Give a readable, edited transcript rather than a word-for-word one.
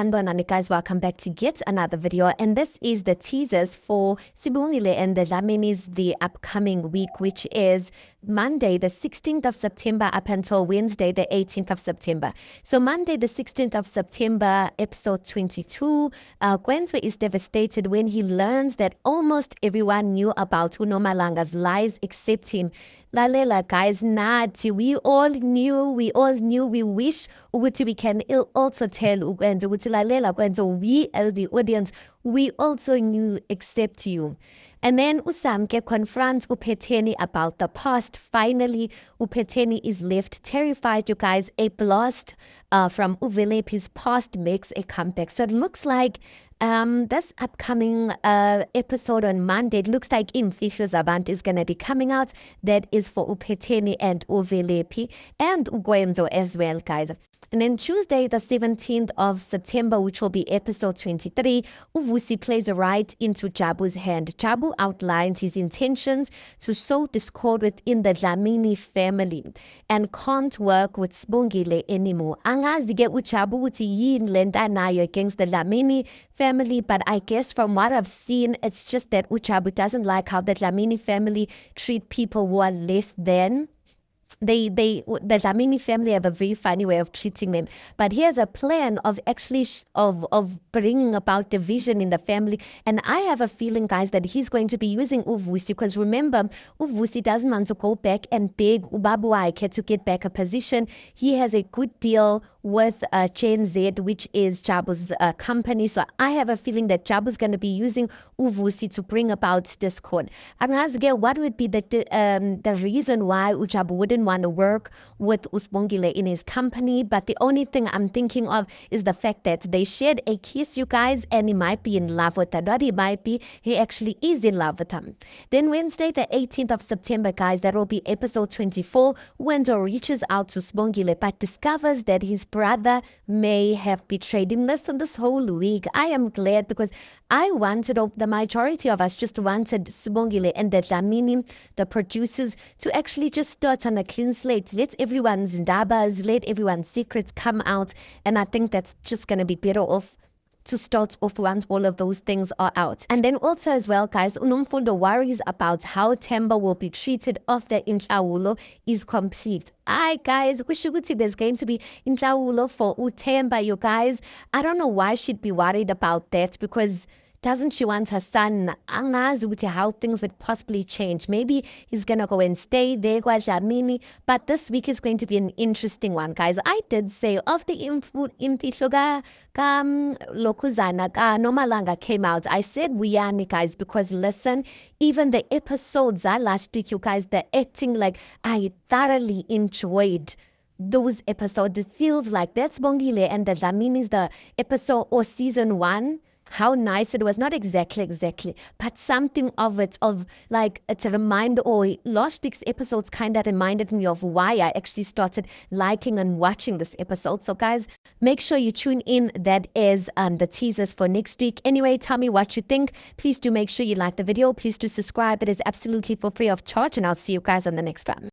Sanibonani guys, welcome back to yet another video, and this is the teasers for Sibongile and the Dlaminis the upcoming week, which is Monday the 16th of September up until Wednesday the 18th of September. So Monday the 16th of September, episode 22, Gwenzo is devastated when he learns that almost everyone knew about uNomalanga's lies except him. Lalela guys, nathi, we all knew, we wish ukuthi we can also tell Gwenzo ukuthi lalela Gwenzo, we as the audience, we also knew except you. And then uSamke confronts uPhetheni about the past. Finally, uPhetheni is left terrified, you guys. A blast from uVelepi's past makes a comeback. So it looks like this upcoming episode on Monday, it looks like Imfihlo Zabantu is going to be coming out. That is for uPhetheni and uVelepi and uGwenzo as well, guys. And then Tuesday, the 17th of September, which will be episode 23, uVusi plays right into Jabu's hand. Jabu outlines his intentions to sow discord within the Dlamini family and can't work with Sibongile anymore. Angazi-ke uJabu ukuthi yini le nto anayo against the Dlamini family, but I guess from what I've seen, it's just that uJabu doesn't like how the Dlamini family treat people who are less than. The Dlamini family have a very funny way of treating them, but here's a plan of actually of bringing about division in the family. And I have a feeling, guys, that he's going to be using uVusi, because remember, uVusi doesn't want to go back and beg uBaba wakhe to get back a position. He has a good deal with Gen Z, which is Jabu's company. So I have a feeling that Jabu's going to be using uVusi to bring about discord. And what would be the reason why uJabu wouldn't want to work with uSibongile in his company? But the only thing I'm thinking of is the fact that they shared a kiss, you guys, and he might be in love with her. Not he might be, he actually is in love with him. Then Wednesday the 18th of September, guys, that will be episode 24. Wendo reaches out to Sibongile but discovers that his brother may have betrayed him. Listen, this whole week I am glad, because I wanted, the majority of us just wanted Sibongile and the Dlamini, the producers, to actually just start on a clean slate. Let everyone's ndabas, let everyone's secrets come out. And I think that's just going to be better off to start off once all of those things are out. And then also as well, guys, uNomfundo worries about how Themba will be treated after inhlawulo is complete. Guys, there's going to be inhlawulo for uThemba, you guys. I don't know why she'd be worried about that, because doesn't she want her son? Angazi how things would possibly change. Maybe he's gonna go and stay there, Dlamini. But this week is going to be an interesting one, guys. I did say after Imfihlo Lokuzana Nomalanga came out, I said Wiyani, guys, because listen, even the episodes last week, you guys, the acting, like, I thoroughly enjoyed those episodes. It feels like that's Bongile and the Dlamini's the episode or season 1. How nice it was. Not exactly, but something of it, of like, it's a reminder, or last week's episodes kind of reminded me of why I actually started liking and watching this episode. So guys, make sure you tune in. That is the teasers for next week. Anyway, tell me what you think. Please do make sure you like the video. Please do subscribe. It is absolutely for free of charge, and I'll see you guys on the next one.